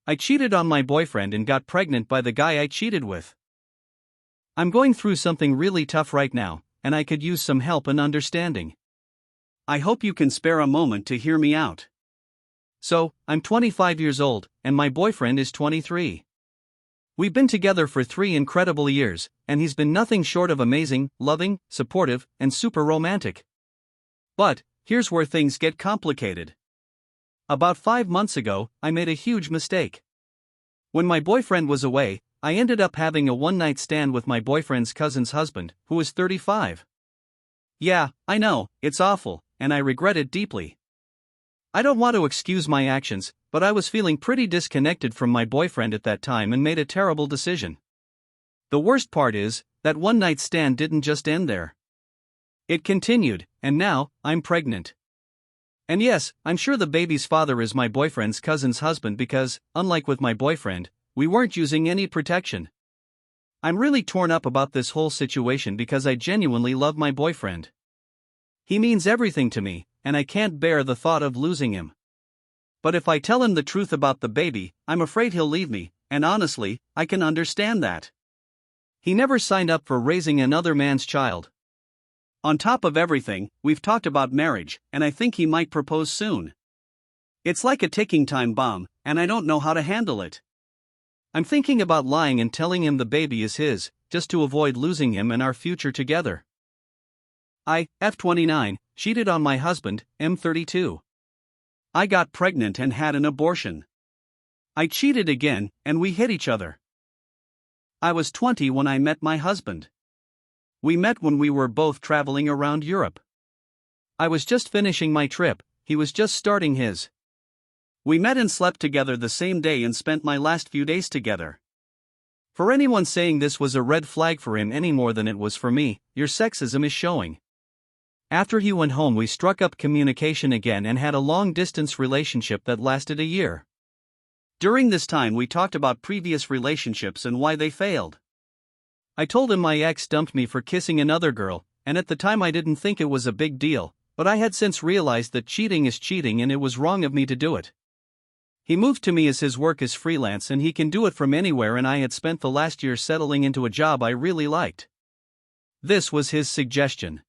I cheated on my boyfriend and got pregnant by the guy I cheated with. I'm going through something really tough right now, and I could use some help and understanding. I hope you can spare a moment to hear me out. So, I'm 25 years old, and my boyfriend is 23. We've been together for 3 incredible years, and he's been nothing short of amazing, loving, supportive, and super romantic. But, here's where things get complicated. About 5 months ago, I made a huge mistake. When my boyfriend was away, I ended up having a one-night stand with my boyfriend's cousin's husband, who is 35. Yeah, I know, it's awful, and I regret it deeply. I don't want to excuse my actions, but I was feeling pretty disconnected from my boyfriend at that time and made a terrible decision. The worst part is, that one-night stand didn't just end there. It continued, and now, I'm pregnant. And yes, I'm sure the baby's father is my boyfriend's cousin's husband because, unlike with my boyfriend, we weren't using any protection. I'm really torn up about this whole situation because I genuinely love my boyfriend. He means everything to me, and I can't bear the thought of losing him. But if I tell him the truth about the baby, I'm afraid he'll leave me, and honestly, I can understand that. He never signed up for raising another man's child. On top of everything, we've talked about marriage, and I think he might propose soon. It's like a ticking time bomb, and I don't know how to handle it. I'm thinking about lying and telling him the baby is his, just to avoid losing him and our future together. I, F29, cheated on my husband, M32. I got pregnant and had an abortion. I cheated again, and we hit each other. I was 20 when I met my husband. We met when we were both traveling around Europe. I was just finishing my trip, he was just starting his. We met and slept together the same day and spent my last few days together. For anyone saying this was a red flag for him any more than it was for me, your sexism is showing. After he went home, we struck up communication again and had a long-distance relationship that lasted a year. During this time, we talked about previous relationships and why they failed. I told him my ex dumped me for kissing another girl, and at the time I didn't think it was a big deal, but I had since realized that cheating is cheating and it was wrong of me to do it. He moved to me as his work is freelance and he can do it from anywhere, and I had spent the last year settling into a job I really liked. This was his suggestion.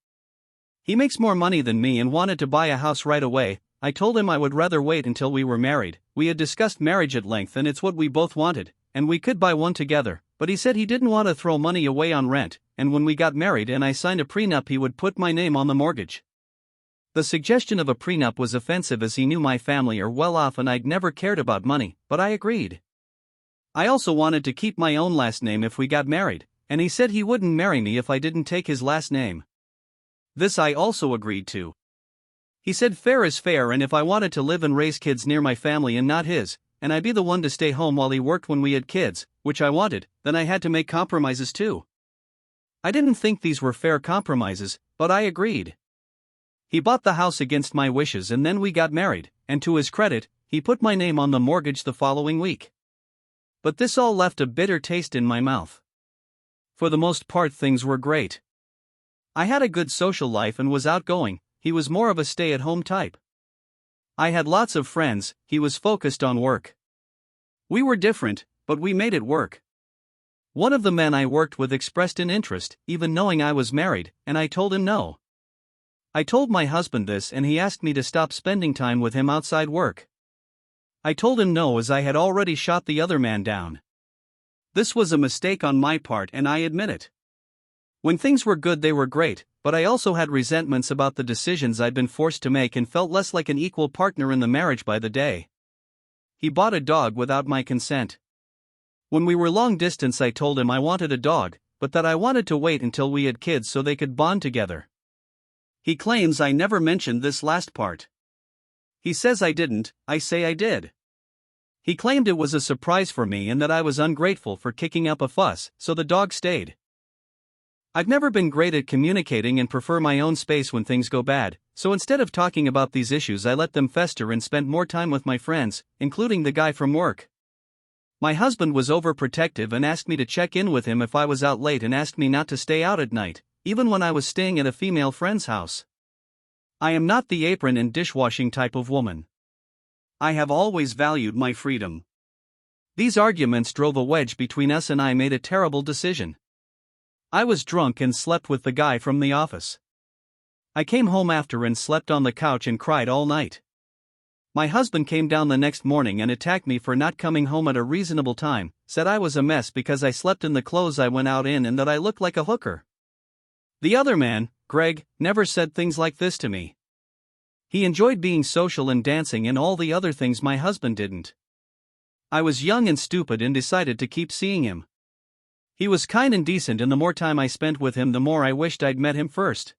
He makes more money than me and wanted to buy a house right away. I told him I would rather wait until we were married. We had discussed marriage at length and it's what we both wanted, and we could buy one together, but he said he didn't want to throw money away on rent, and when we got married and I signed a prenup he would put my name on the mortgage. The suggestion of a prenup was offensive as he knew my family are well off and I'd never cared about money, but I agreed. I also wanted to keep my own last name if we got married, and he said he wouldn't marry me if I didn't take his last name. This I also agreed to. He said fair is fair, and if I wanted to live and raise kids near my family and not his, and I'd be the one to stay home while he worked when we had kids, which I wanted, then I had to make compromises too. I didn't think these were fair compromises, but I agreed. He bought the house against my wishes and then we got married, and to his credit, he put my name on the mortgage the following week. But this all left a bitter taste in my mouth. For the most part, things were great. I had a good social life and was outgoing. He was more of a stay-at-home type. I had lots of friends, he was focused on work. We were different, but we made it work. One of the men I worked with expressed an interest, even knowing I was married, and I told him no. I told my husband this and he asked me to stop spending time with him outside work. I told him no as I had already shot the other man down. This was a mistake on my part and I admit it. When things were good they were great, but I also had resentments about the decisions I'd been forced to make and felt less like an equal partner in the marriage by the day. He bought a dog without my consent. When we were long distance I told him I wanted a dog, but that I wanted to wait until we had kids so they could bond together. He claims I never mentioned this last part. He says I didn't, I say I did. He claimed it was a surprise for me and that I was ungrateful for kicking up a fuss, so the dog stayed. I've never been great at communicating and prefer my own space when things go bad, so instead of talking about these issues I let them fester and spent more time with my friends, including the guy from work. My husband was overprotective and asked me to check in with him if I was out late and asked me not to stay out at night, even when I was staying at a female friend's house. I am not the apron and dishwashing type of woman. I have always valued my freedom. These arguments drove a wedge between us and I made a terrible decision. I was drunk and slept with the guy from the office. I came home after and slept on the couch and cried all night. My husband came down the next morning and attacked me for not coming home at a reasonable time, said I was a mess because I slept in the clothes I went out in and that I looked like a hooker. The other man, Greg, never said things like this to me. He enjoyed being social and dancing and all the other things my husband didn't. I was young and stupid and decided to keep seeing him. He was kind and decent, and the more time I spent with him, the more I wished I'd met him first.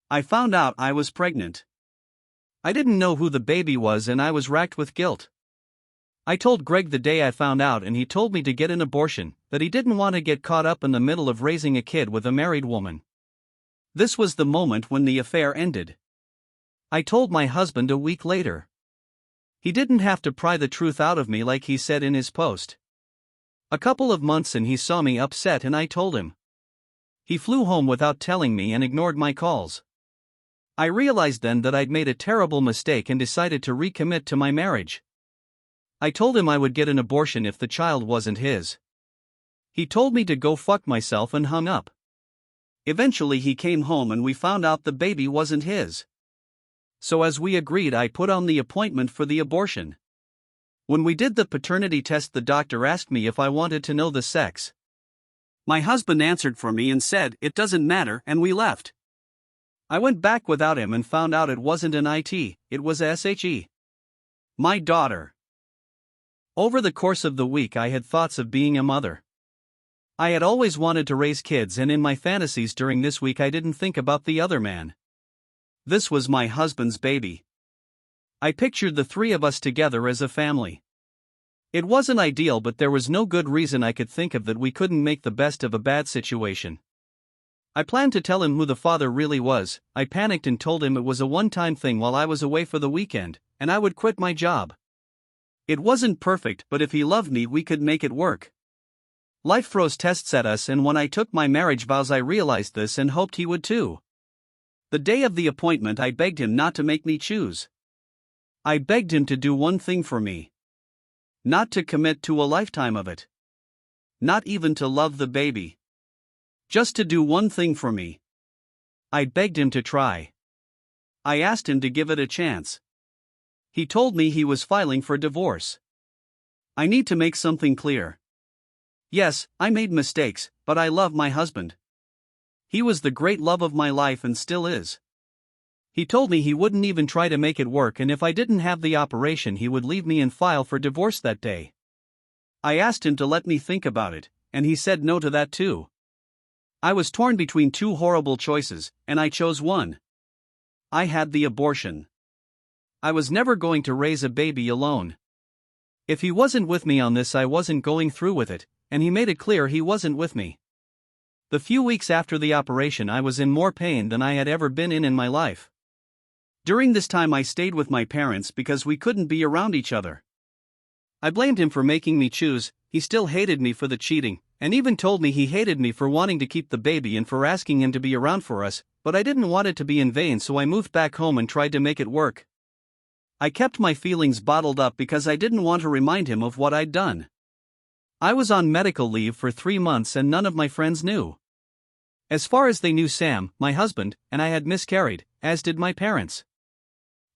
I found out I was pregnant. I didn't know who the baby was and I was racked with guilt. I told Greg the day I found out and he told me to get an abortion, that he didn't want to get caught up in the middle of raising a kid with a married woman. This was the moment when the affair ended. I told my husband a week later. He didn't have to pry the truth out of me like he said in his post. A couple of months and he saw me upset and I told him. He flew home without telling me and ignored my calls. I realized then that I'd made a terrible mistake and decided to recommit to my marriage. I told him I would get an abortion if the child wasn't his. He told me to go fuck myself and hung up. Eventually he came home and we found out the baby wasn't his. So as we agreed, I put on the appointment for the abortion. When we did the paternity test, the doctor asked me if I wanted to know the sex. My husband answered for me and said it doesn't matter, and we left. I went back without him and found out it wasn't an IT, it was a SHE. My daughter. Over the course of the week I had thoughts of being a mother. I had always wanted to raise kids, and in my fantasies during this week I didn't think about the other man. This was my husband's baby. I pictured the three of us together as a family. It wasn't ideal, but there was no good reason I could think of that we couldn't make the best of a bad situation. I planned to tell him who the father really was. I panicked and told him it was a one-time thing while I was away for the weekend, and I would quit my job. It wasn't perfect, but if he loved me, we could make it work. Life throws tests at us, and when I took my marriage vows I realized this and hoped he would too. The day of the appointment I begged him not to make me choose. I begged him to do one thing for me. Not to commit to a lifetime of it. Not even to love the baby. Just to do one thing for me. I begged him to try. I asked him to give it a chance. He told me he was filing for divorce. I need to make something clear. Yes, I made mistakes, but I love my husband. He was the great love of my life and still is. He told me he wouldn't even try to make it work, and if I didn't have the operation he would leave me and file for divorce that day. I asked him to let me think about it, and he said no to that too. I was torn between two horrible choices, and I chose one. I had the abortion. I was never going to raise a baby alone. If he wasn't with me on this, I wasn't going through with it, and he made it clear he wasn't with me. The few weeks after the operation I was in more pain than I had ever been in my life. During this time I stayed with my parents because we couldn't be around each other. I blamed him for making me choose. He still hated me for the cheating, and even told me he hated me for wanting to keep the baby and for asking him to be around for us, but I didn't want it to be in vain, so I moved back home and tried to make it work. I kept my feelings bottled up because I didn't want to remind him of what I'd done. I was on medical leave for 3 months and none of my friends knew. As far as they knew, Sam, my husband, and I had miscarried, as did my parents.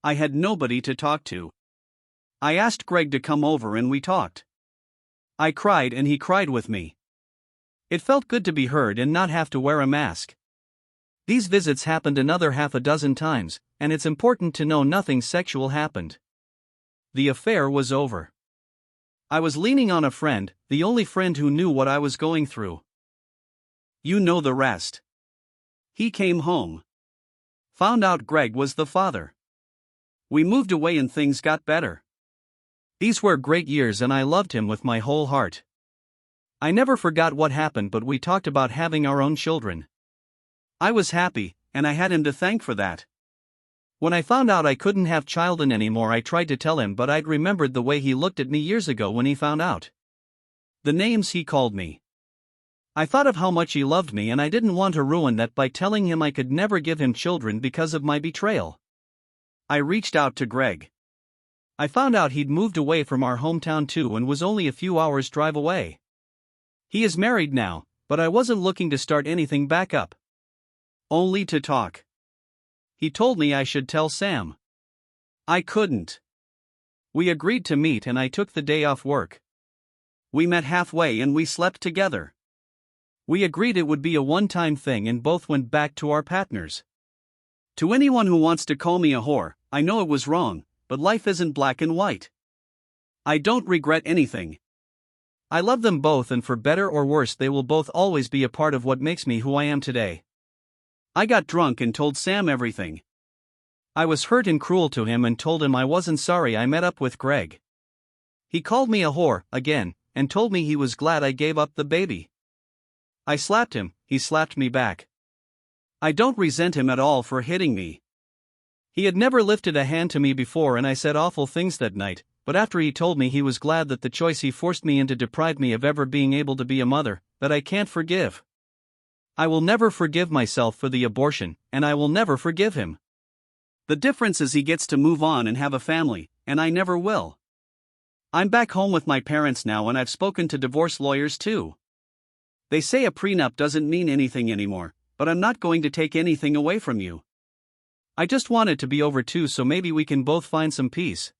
I had nobody to talk to. I asked Greg to come over and we talked. I cried and he cried with me. It felt good to be heard and not have to wear a mask. These visits happened another half a dozen times, and it's important to know nothing sexual happened. The affair was over. I was leaning on a friend, the only friend who knew what I was going through. You know the rest. He came home. Found out Greg was the father. We moved away and things got better. These were great years and I loved him with my whole heart. I never forgot what happened, but we talked about having our own children. I was happy, and I had him to thank for that. When I found out I couldn't have children anymore, I tried to tell him, but I'd remembered the way he looked at me years ago when he found out. The names he called me. I thought of how much he loved me, and I didn't want to ruin that by telling him I could never give him children because of my betrayal. I reached out to Greg. I found out he'd moved away from our hometown too and was only a few hours' drive away. He is married now, but I wasn't looking to start anything back up. Only to talk. He told me I should tell Sam. I couldn't. We agreed to meet and I took the day off work. We met halfway and we slept together. We agreed it would be a one-time thing and both went back to our partners. To anyone who wants to call me a whore, I know it was wrong, but life isn't black and white. I don't regret anything. I love them both and for better or worse they will both always be a part of what makes me who I am today. I got drunk and told Sam everything. I was hurt and cruel to him and told him I wasn't sorry I met up with Greg. He called me a whore, again, and told me he was glad I gave up the baby. I slapped him, he slapped me back. I don't resent him at all for hitting me. He had never lifted a hand to me before and I said awful things that night, but after he told me he was glad that the choice he forced me into deprived me of ever being able to be a mother, that I can't forgive. I will never forgive myself for the abortion, and I will never forgive him. The difference is he gets to move on and have a family, and I never will. I'm back home with my parents now and I've spoken to divorce lawyers too. They say a prenup doesn't mean anything anymore, but I'm not going to take anything away from you. I just want it to be over too so maybe we can both find some peace.